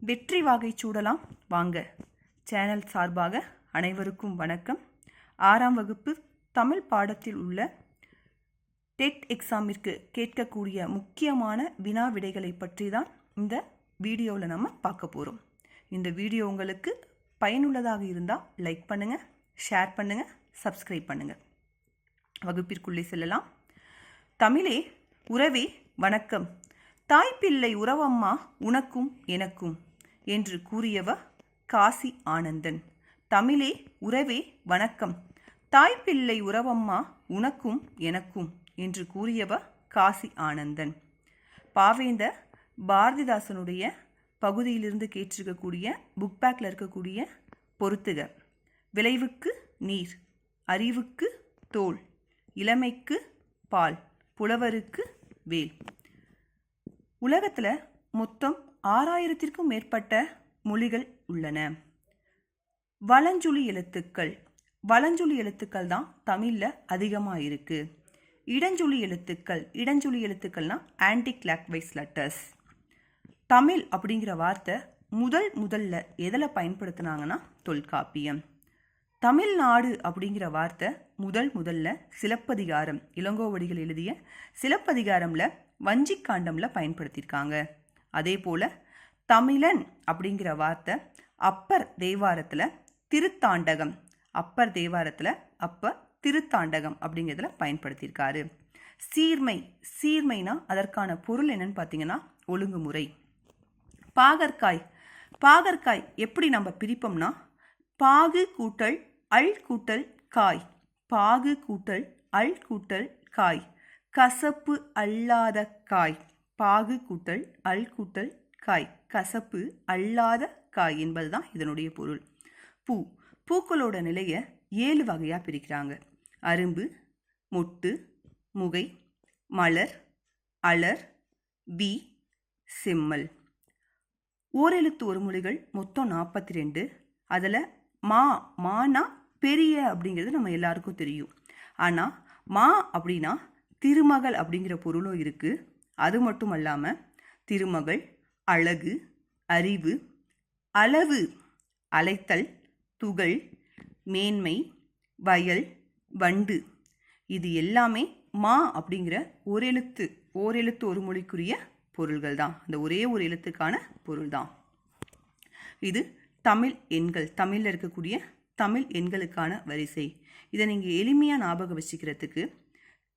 வெற்றி வாகை சூடலாம் வாங்க. சேனல் சார்பாக அனைவருக்கும் வணக்கம். 6ஆம் வகுப்பு தமிழ் பாடத்தில் உள்ள டெட் எக்ஸாமிற்கு கேட்கக்கூடிய முக்கியமான வினா விடைகளை பற்றி தான் இந்த வீடியோவில் நம்ம பார்க்க போகிறோம். இந்த வீடியோ உங்களுக்கு பயனுள்ளதாக இருந்தால் லைக் பண்ணுங்கள், ஷேர் பண்ணுங்கள், சப்ஸ்கிரைப் பண்ணுங்கள். வகுப்பிற்குள்ளே செல்லலாம். தமிழே உறவே வணக்கம். தாய்ப்பிள்ளை உறவம்மா உனக்கும் எனக்கும் என்று கூறியவர் காசி ஆனந்தன். தமிழே உறவே வணக்கம். தாய்ப்பிள்ளை உறவம்மா உனக்கும் எனக்கும் என்று கூறியவர் காசி ஆனந்தன். பாவேந்தர் பாரதிதாசனுடைய பகுதியிலிருந்து கேட்டிருக்கக்கூடிய புக் பேக்கில் இருக்கக்கூடிய பொறுத்துக. விளைவுக்கு நீர், அறிவுக்கு தோல், இளமைக்கு பால், புலவருக்கு வேல். உலகத்தில் மொத்தம் 6000த்திற்கும் மேற்பட்ட மொழிகள் உள்ளன. வலஞ்சுழி எழுத்துக்கள் தான் தமிழில் அதிகமாக இருக்குது. இடஞ்சுழி எழுத்துக்கள்னா ஆன்டி கிளாக்வைஸ் லெட்டர்ஸ். தமிழ் அப்படிங்கிற வார்த்தை முதல்ல எதில் பயன்படுத்தினாங்கன்னா தொல்காப்பியம். தமிழ்நாடு அப்படிங்கிற வார்த்தை முதல்ல சிலப்பதிகாரம், இளங்கோவடிகள் எழுதிய சிலப்பதிகாரம்ல வஞ்சிக்காண்டம்ல பயன்படுத்தியிருக்காங்க. அதே போல தமிழன் அப்படிங்கிற வார்த்தை அப்பர் தேவாரத்தில் திருத்தாண்டகம் அப்படிங்கிறதுல பயன்படுத்தியிருக்காரு. சீர்மைனா அதற்கான பொருள் என்னன்னு பார்த்தீங்கன்னா ஒழுங்குமுறை. பாகற்காய் எப்படி நம்ம பிரிப்போம்னா பாகு கூட்டல் அல் கூட்டல் காய், பாகு கூட்டல் அல் கூட்டல் காய், கசப்பு அல்லாத காய், பாகு கூட்டல் அல் கூட்டல் காய், கசப்பு அல்லாத காய் என்பதுதான் இதனுடைய பொருள். பூக்களோட நிலையை 7 வகையாக பிரிக்கிறாங்க. அரும்பு, மொட்டு, முகை, மலர், அலர், வி, செம்மல். ஓரெழுத்து ஒரு மொழிகள் மொத்தம் 42. அதில் மானா பெரிய அப்படிங்கிறது நம்ம எல்லாருக்கும் தெரியும். ஆனால் மா அப்படின்னா திருமகள் அப்படிங்கிற பொருளும் இருக்குது. அது மட்டும் இல்லாமல் திருமகள், அழகு, அறிவு, அளவு, அலைத்தல், துகள், மேன்மை, வயல், வண்டு, இது எல்லாமே மா அப்படிங்கிற ஓரெழுத்து ஒரு மொழிக்குரிய பொருள்கள் தான். அந்த ஒரே ஒரு எழுத்துக்கான பொருள் தான் இது. தமிழ் எண்கள், தமிழில் இருக்கக்கூடிய தமிழ் எண்களுக்கான வரிசை. இதை நீங்கள் எளிமையாக ஞாபகம் வச்சுக்கிறதுக்கு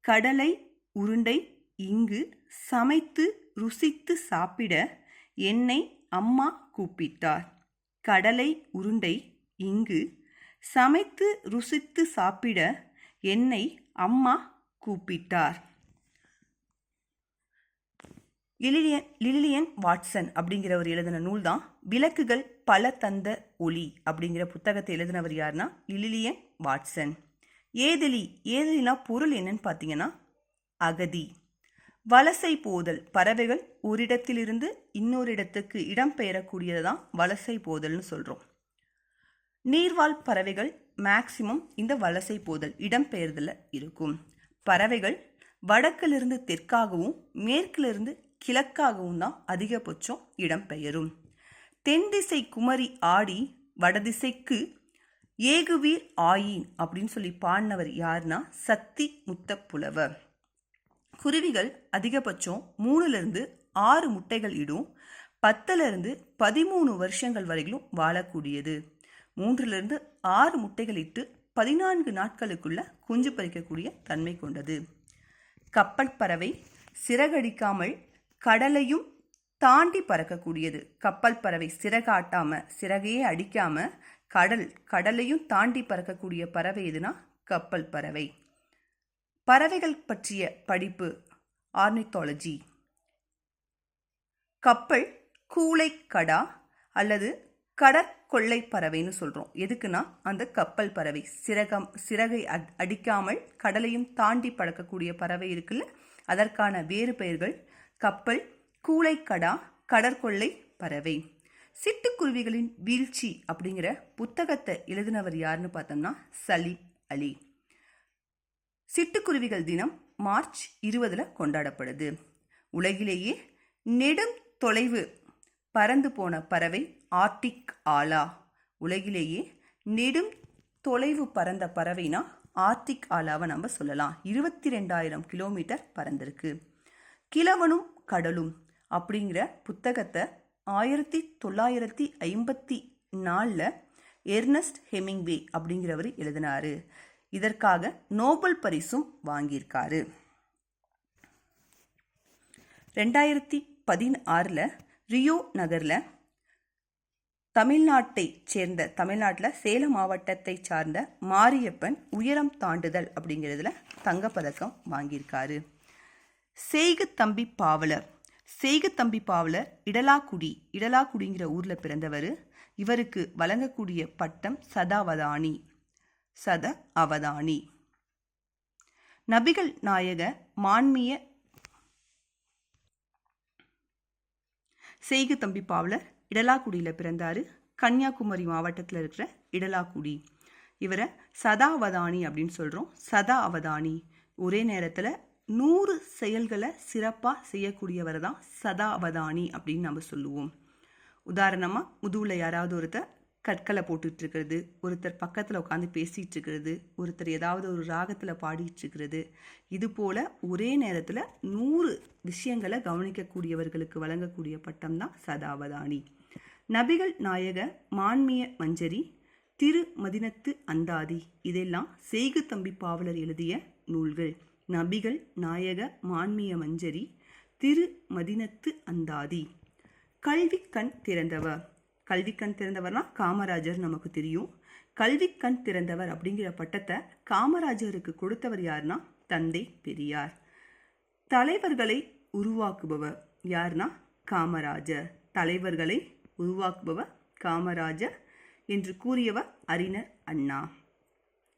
கடலை உருண்டை இங்கு சமைத்து ருசித்து சாப்பிட என்னை அம்மா கூப்பிட்டார். கடலை உருண்டை இங்கு சமைத்து ருசித்து சாப்பிட என்னை அம்மா கூப்பிட்டார். லிலியன் வாட்சன் அப்படிங்கிறவர் எழுதின நூல் தான் விளக்குகள் பல தந்த ஒளி அப்படிங்கிற புத்தகத்தை எழுதினவர் யாருன்னா லிலியன் வாட்சன். ஏதலினா பொருள் என்னன்னு பார்த்தீங்கன்னா அகதி. வலசை போதல், பறவைகள் ஒரு இடத்திலிருந்து இன்னொரு இடத்துக்கு இடம் பெயரக்கூடியதான் வலசை போதல்னு சொல்கிறோம். நீர்வாழ் பறவைகள் மேக்சிமம் இந்த வலசை போதல் இடம்பெயர்தல இருக்கும். பறவைகள் வடக்கிலிருந்து தெற்காகவும் மேற்கிலிருந்து கிழக்காகவும் தான் அதிகபட்சம் இடம்பெயரும். தென் திசை குமரி ஆடி வடதிசைக்கு ஏகுவீர் ஆயின் அப்படின்னு சொல்லி பாடினவர் யாருன்னா சத்தி முத்த புலவர். குருவிகள் அதிகபட்சம் 3லிருந்து 6 முட்டைகள் இடும். 10லிருந்து 13 வருஷங்கள் வரையிலும் வாழக்கூடியது. 3லிருந்து 6 முட்டைகள் இட்டு 14 நாட்களுக்குள்ள குஞ்சு பறிக்கக்கூடிய தன்மை கொண்டது. கப்பல் பறவை சிறகடிக்காமல் கடலையும் தாண்டி பறக்கக்கூடியது. கப்பல் பறவை சிறகையே அடிக்காம கடலையும் தாண்டி பறக்கக்கூடிய பறவை எதுனா கப்பல் பறவை. பறவைகள் பற்றிய படிப்பு ஆர்னித்தாலஜி. கப்பல் கூளை கடா அல்லது கடற்கொள்ளை பறவைன்னு சொல்கிறோம். எதுக்குன்னா அந்த கப்பல் பறவை சிறகை அடிக்காமல் கடலையும் தாண்டி பறக்கக்கூடிய பறவை இருக்குல்ல, அதற்கான வேறு பெயர்கள் கப்பல், கூளைக்கடா, கடற்கொள்ளை பறவை. சிட்டுக்குருவிகளின் வீழ்ச்சி அப்படிங்கிற புத்தகத்தை எழுதினவர் யாருன்னு பார்த்தோம்னா சலீம் அலி. சிட்டுக்குருவிகள் தினம் மார்ச் 20 கொண்டாடப்படுது. உலகிலேயே நெடும் தொலைவு பறந்து போன பறவை ஆர்டிக் ஆலா. உலகிலேயே நெடும் தொலைவு பறந்த பறவைனா ஆர்டிக் ஆலாவை நம்ம சொல்லலாம். 22,000 கிலோமீட்டர் பறந்திருக்கு. கிழவனும் கடலும் அப்படிங்கிற புத்தகத்தை 1954 எர்னஸ்ட் ஹெமிங்வே அப்படிங்கிறவர் எழுதினாரு. இதற்காக நோபல் பரிசும் வாங்கியிருக்காரு. 2016 ரியோ நகரில் தமிழ்நாட்டில் சேலம் மாவட்டத்தை சார்ந்த மாரியப்பன் உயரம் தாண்டுதல் அப்படிங்கிறதுல தங்கப்பதக்கம் வாங்கியிருக்காரு. செய்குத்தம்பி பாவலர் இடலாக்குடிங்கிற ஊரில் பிறந்தவர். இவருக்கு வழங்கக்கூடிய பட்டம் சத அவதானி. நபிகள் நாயக மான்மிய செய்குத்தம்பி பாவலர் இடலாக்குடியில் பிறந்தாரு. கன்னியாகுமரி மாவட்டத்தில் இருக்கிற இடலாக்குடி. இவரை சதா அவதானி அப்படின்னு சொல்கிறோம். சதா அவதானி ஒரே நேரத்தில் 100 செயல்களை சிறப்பாக செய்யக்கூடியவரை தான் சதா அவதானி அப்படின்னு நம்ம சொல்லுவோம். உதாரணமாக முதுகில் யாராவது ஒருத்தர் கற்களை போட்டுட்டு இருக்கிறது, ஒருத்தர் பக்கத்தில் உட்காந்து பேசிகிட்டு இருக்கிறது, ஒருத்தர் ஏதாவது ஒரு ராகத்தில் பாடிட்டு இருக்கிறது, இது போல் ஒரே நேரத்தில் 100 விஷயங்களை கவனிக்கக்கூடியவர்களுக்கு வழங்கக்கூடிய பட்டம் தான் சதாவதானி. நபிகள் நாயக மான்மிய மஞ்சரி, திரு மதினத்து அந்தாதி இதெல்லாம் செய்குத்தம்பி பாவலர் எழுதிய நூல்கள். நபிகள் நாயக மான்மிய மஞ்சரி, திரு மதினத்து அந்தாதி. கல்வி கண் திறந்தவர்னா காமராஜர் நமக்கு தெரியும். கல்வி கண் திறந்தவர் அப்படிங்கிற பட்டத்தை காமராஜருக்கு கொடுத்தவர் யாருன்னா தந்தை பெரியார். தலைவர்களை உருவாக்குபவர் யாருன்னா காமராஜர். தலைவர்களை உருவாக்குபவர் காமராஜர் என்று கூறியவர் அறிஞர் அண்ணா.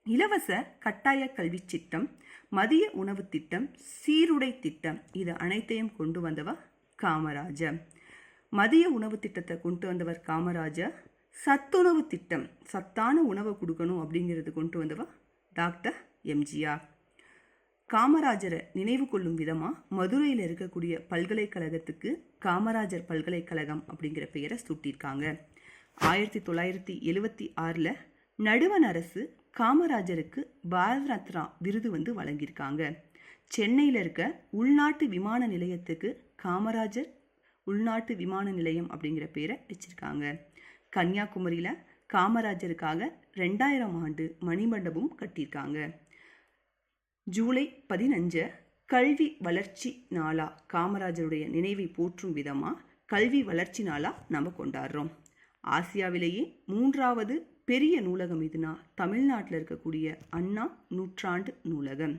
இலவச கட்டாய கல்வி திட்டம், மதிய உணவு திட்டம், சீருடை திட்டம் இது அனைத்தையும் கொண்டு வந்தவர் காமராஜர். மதிய உணவு திட்டத்தை கொண்டு வந்தவர் காமராஜர். சத்துணவு திட்டம், சத்தான உணவை கொடுக்கணும் அப்படிங்கிறது கொண்டு வந்தவர் டாக்டர் எம்ஜிஆர். காமராஜரை நினைவு கொள்ளும் விதமாக மதுரையில் இருக்கக்கூடிய பல்கலைக்கழகத்துக்கு காமராஜர் பல்கலைக்கழகம் அப்படிங்கிற பெயரை சூட்டியிருக்காங்க. 1976 நடுவண் அரசு காமராஜருக்கு பாரத ரத்னா விருது வழங்கியிருக்காங்க. சென்னையில் இருக்க உள்நாட்டு விமான நிலையத்துக்கு காமராஜர் உள்நாட்டு விமான நிலையம் அப்படிங்கிற பேரை வச்சிருக்காங்க. கன்னியாகுமரியில் காமராஜருக்காக 2000 ஆண்டு மணிமண்டபம் கட்டியிருக்காங்க. ஜூலை 15 கல்வி வளர்ச்சி நாளா, காமராஜருடைய நினைவை போற்றும் விதமாக கல்வி வளர்ச்சி நாளா நம்ம கொண்டாடுறோம். ஆசியாவிலேயே 3வது பெரிய நூலகம் இதுனா தமிழ்நாட்டில் இருக்கக்கூடிய அண்ணா நூற்றாண்டு நூலகம்.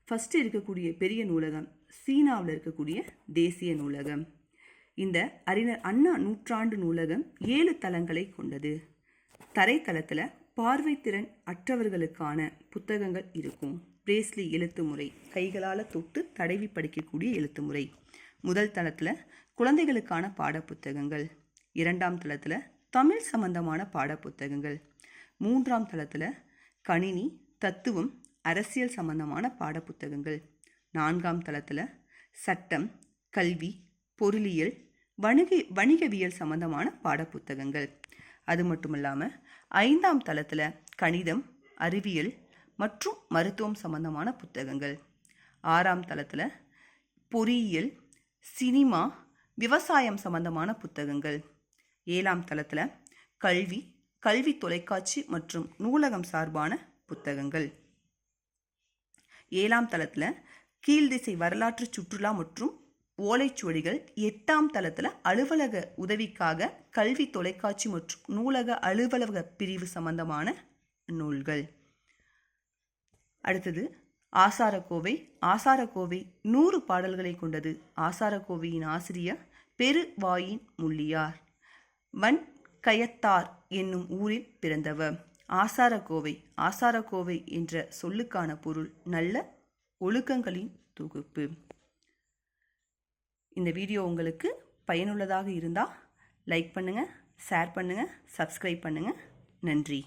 ஃபஸ்ட்டு இருக்கக்கூடிய பெரிய நூலகம் சீனாவில் இருக்கக்கூடிய தேசிய நூலகம். இந்த அறிஞர் அண்ணா நூற்றாண்டு நூலகம் 7 தளங்களை கொண்டது. தரைத்தளத்தில் பார்வைத்திறன் அற்றவர்களுக்கான புத்தகங்கள் இருக்கும். பிரேஸ்லி எழுத்து முறை, கைகளால் தொட்டு தடவி படிக்கக்கூடிய எழுத்து முறை. முதல் தளத்தில் குழந்தைகளுக்கான பாடப்புத்தகங்கள். 2ஆம் தளத்தில் தமிழ் சம்பந்தமான பாடப்புத்தகங்கள். 3ஆம் தளத்தில் கணினி, தத்துவம், அரசியல் சம்பந்தமான பாடப்புத்தகங்கள். 4ஆம் தளத்தில் சட்டம், கல்வி, பொருளியல், வணிகவியல் சம்பந்தமான பாடப்புத்தகங்கள். அது மட்டும் இல்லாமல் 5ஆம் தளத்தில் கணிதம், அறிவியல் மற்றும் மருத்துவம் சம்பந்தமான புத்தகங்கள். 6ஆம் தளத்தில் பொறியியல், சினிமா, விவசாயம் சம்பந்தமான புத்தகங்கள். 7ஆம் தளத்தில் கல்வி தொலைக்காட்சி மற்றும் நூலகம் சார்பான புத்தகங்கள். 7ஆம் தளத்தில் கீழ்திசை வரலாற்று சுற்றுலா மற்றும் ஓலைச்சுவடிகள். 8ஆம் தளத்தில் அலுவலக உதவிக்காக கல்வி தொலைக்காட்சி மற்றும் நூலக அலுவலக பிரிவு சம்பந்தமான நூல்கள். அடுத்தது ஆசாரக்கோவை. 100 பாடல்களை கொண்டது. ஆசாரக்கோவையின் ஆசிரியர் பெருவாயின் முள்ளியார். வன்கயத்தார் என்னும் ஊரில் பிறந்தவர். ஆசாரக்கோவை என்ற சொல்லுக்கான பொருள் நல்ல ஒழுக்கங்களின் தொகுப்பு. இந்த வீடியோ உங்களுக்கு பயனுள்ளதாக இருந்தால் லைக் பண்ணுங்கள், ஷேர் பண்ணுங்கள், சப்ஸ்கிரைப் பண்ணுங்கள். நன்றி.